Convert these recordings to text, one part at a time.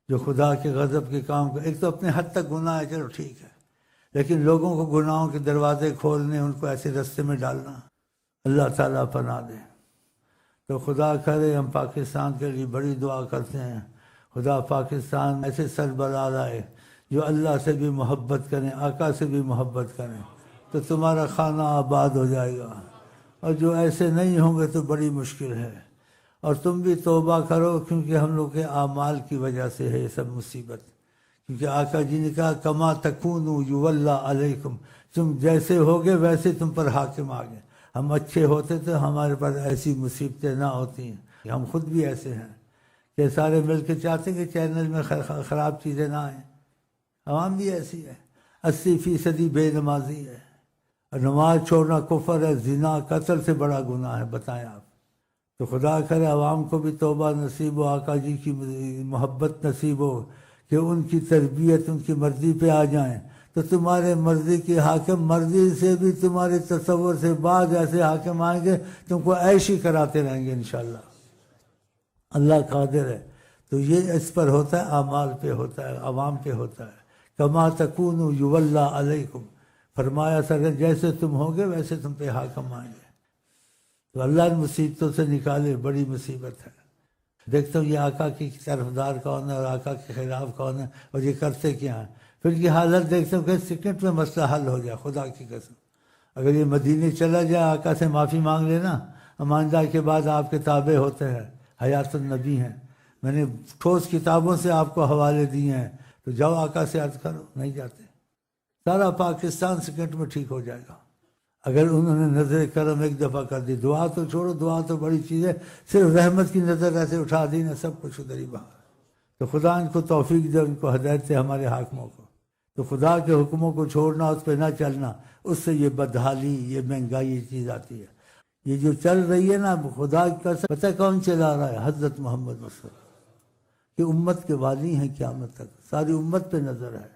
جو خدا کے غضب کے کام کو، ایک تو اپنے حد تک گناہ ہے چلو ٹھیک ہے، لیکن لوگوں کو گناہوں کے دروازے کھولنے، ان کو ایسے رستے میں ڈالنا، اللہ تعالیٰ پناہ دے۔ تو خدا کرے ہم پاکستان کے لیے بڑی دعا کرتے ہیں، خدا پاکستان ایسے سربراہ لائے جو اللہ سے بھی محبت کریں، آقا سے بھی محبت کریں، تو تمہارا خانہ آباد ہو جائے گا، اور جو ایسے نہیں ہوں گے تو بڑی مشکل ہے۔ اور تم بھی توبہ کرو، کیونکہ ہم لوگ کے اعمال کی وجہ سے ہے یہ سب مصیبت، کیونکہ آقا جی نے کہا کما تکونوا یولی علیکم، تم جیسے ہوگے ویسے تم پر حاکم آگے۔ ہم اچھے ہوتے تو ہمارے پر ایسی مصیبتیں نہ ہوتی ہیں۔ ہم خود بھی ایسے ہیں کہ سارے مل کے چاہتے ہیں کہ چینل میں خراب چیزیں نہ آئیں، عوام بھی ایسی ہے، 80% بے نمازی ہے، اور نماز چھوڑنا کفر ہے، زنا قتل سے بڑا گناہ ہے، بتائیں آپ۔ تو خدا کرے عوام کو بھی توبہ نصیب ہو، آقا جی کی محبت نصیب ہو، کہ ان کی تربیت ان کی مرضی پہ آ جائیں، تو تمہارے مرضی کے حاکم مرضی سے بھی تمہارے تصور سے بعض ایسے حاکم آئیں گے تم کو عیشی کراتے رہیں گے انشاءاللہ۔ اللہ قادر ہے۔ تو یہ اس پر ہوتا ہے، اعمال پہ ہوتا ہے، عوام پہ ہوتا ہے۔ کما تکونوا یولی علیکم، فرمایا سر جیسے تم ہوگے ویسے تم پہ حاکم آئیں گے۔ تو اللہ ان مصیبتوں سے نکالے، بڑی مصیبت ہے۔ دیکھتا ہوں یہ آقا کی طرفدار کون ہے اور آقا کے خلاف کون ہے، اور یہ کرتے کیا ہیں۔ پھر کی حالت دیکھتا ہوں کہ سیکنڈ میں مسئلہ حل ہو جائے، خدا کی قسم۔ اگر یہ مدینے چلا جائے، آقا سے معافی مانگ لینا، اماندہ کے بعد آپ کے تابع ہوتے ہیں، حیات النبی ہیں، میں نے ٹھوس کتابوں سے آپ کو حوالے دیے ہیں، تو جاؤ آقا سے عرض کرو، نہیں جاتے، سارا پاکستان سیکنڈ میں ٹھیک ہو جائے گا اگر انہوں نے نظر کرم ایک دفعہ کر دی۔ دعا تو چھوڑو، دعا تو بڑی چیز ہے، صرف رحمت کی نظر ایسے اٹھا دی نا، سب کچھ ادھر ہی باہر۔ تو خدا ان کو توفیق دے، ان کو ہدایت دے، ہمارے حاکموں کو۔ تو خدا کے حکموں کو چھوڑنا، اس پہ نہ چلنا، اس سے یہ بدحالی، یہ مہنگائی، یہ چیز آتی ہے۔ یہ جو چل رہی ہے نا، خدا کا پتہ کون چلا رہا ہے؟ حضرت محمد مصطفیٰ، کہ امت کے والی ہیں قیامت تک، ساری امت پہ نظر ہے۔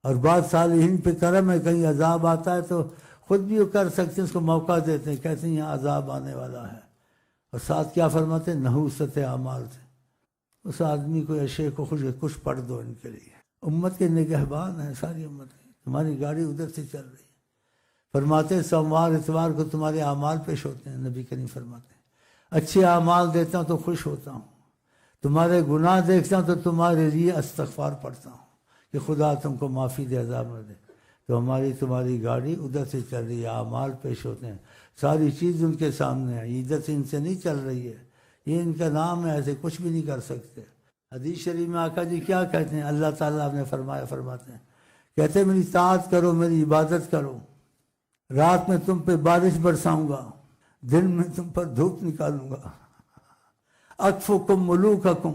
اور بعض صالحین پہ کرم ہے، کہیں عذاب آتا ہے تو خود بھی وہ کر سکتے ہیں، اس کو موقع دیتے ہیں، کہتے ہیں یہاں عذاب آنے والا ہے، اور ساتھ کیا فرماتے ہیں؟ نحوست اعمال سے اس آدمی کو یا شیخ کو کچھ پڑھ دو ان کے لیے۔ امت کے نگہبان ہیں ساری امت کی، تمہاری گاڑی ادھر سے چل رہی ہے۔ فرماتے ہیں سوموار اتوار کو تمہارے اعمال پیش ہوتے ہیں، نبی کریم فرماتے ہیں اچھے اعمال دیتا ہوں تو خوش ہوتا ہوں، تمہارے گناہ دیکھتا ہوں تو تمہارے لیے استغفار پڑھتا ہوں کہ خدا تم کو معافی دے، عذاب نہ دے۔ تو ہماری تمہاری گاڑی ادھر سے چل رہی ہے، اعمال پیش ہوتے ہیں، ساری چیز ان کے سامنے ہے، ادھر سے ان سے نہیں چل رہی ہے، یہ ان کا نام ہے، ایسے کچھ بھی نہیں کر سکتے۔ حدیث شریف میں آقا جی کیا کہتے ہیں؟ اللہ تعالیٰ نے فرماتے ہیں، کہتے ہیں میری طاعت کرو، میری عبادت کرو، رات میں تم پہ بارش برساؤں گا، دن میں تم پر دھوپ نکالوں گا، اکفکم ملوککم،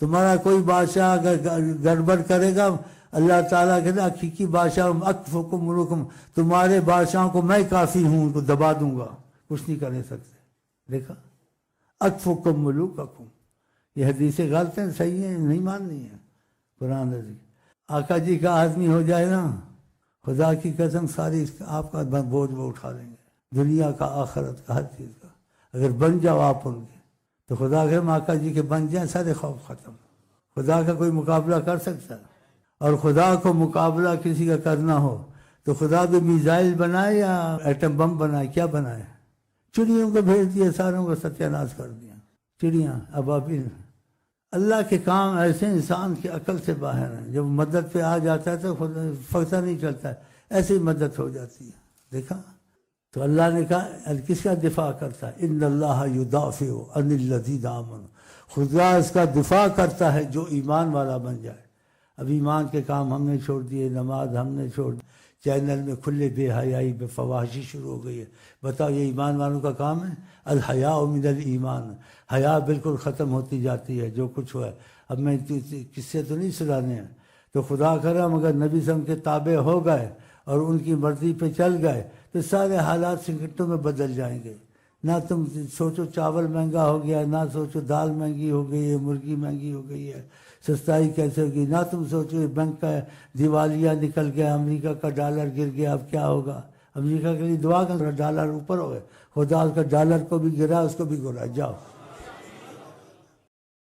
تمہارا کوئی بادشاہ اگر گڑبڑ کرے گا، اللہ تعالیٰ کہتے ہیں حقیقی بادشاہ اکفکم ملوککم، تمہارے بادشاہوں کو میں کافی ہوں، ان کو دبا دوں گا، کچھ نہیں کر سکتے۔ دیکھا، اکفکم ملوککم، یہ حدیثیں غلط ہیں، صحیح ہیں، نہیں ماننی ہے قرآن عزیز۔ آقا جی کا آدمی ہو جائے نا، خدا کی قسم ساری آپ کا بوجھ وہ اٹھا لیں گے، دنیا کا، آخرت کا، ہر چیز کا۔ اگر بن جاؤ آپ ان کے، تو خدا کے آقا جی کے بن جائیں، سارے خوف ختم۔ خدا کا کوئی مقابلہ کر سکتا ہے؟ اور خدا کو مقابلہ کسی کا کرنا ہو تو خدا بھی میزائل بنائے یا ایٹم بم بنائے؟ کیا بنائے؟ چڑیوں کو بھیج دیا، ساروں کو ستیہ ناش کر دیا، چڑیاں، ابابیل۔ اللہ کے کام ایسے انسان کی عقل سے باہر ہیں، جب مدد پہ آ جاتا ہے تو خود پتہ نہیں چلتا ہے، ایسے ہی مدد ہو جاتی ہے۔ دیکھا، تو اللہ نے کہا کس کا دفاع کرتا ہے؟ ان اللہ یدافع عن الذین آمنوا، خدا اس کا دفاع کرتا ہے جو ایمان والا بن جائے۔ اب ایمان کے کام ہم نے چھوڑ دیے، نماز ہم نے چھوڑ دی، چینل میں کھلے بے حیائی، بے فواحشی شروع ہو گئی ہے۔ بتاؤ یہ ایمان والوں کا کام ہے؟ الحیاء من الایمان، حیا بالکل ختم ہوتی جاتی ہے جو کچھ ہوا ہے۔ اب میں قصے تو نہیں سنانے ہیں، تو خدا کرم اگر نبی صلی اللہ علیہ وسلم کے تابع ہو گئے اور ان کی مرضی پہ چل گئے تو سارے حالات سیکنڈوں میں بدل جائیں گے۔ نہ تم سوچو چاول مہنگا ہو گیا، نہ سوچو دال مہنگی ہو گئی ہے، مرغی مہنگی ہو گئی ہے، سستائی کیسے ہوگی، نہ تم سوچو بینک کا دیوالیہ نکل گیا، امریکہ کا ڈالر گر گیا، اب کیا ہوگا؟ امریکہ کے لیے دعا کر، ڈالر اوپر ہو گئے، خدا کا ڈالر کو بھی گرا، اس کو بھی گرا، جاؤ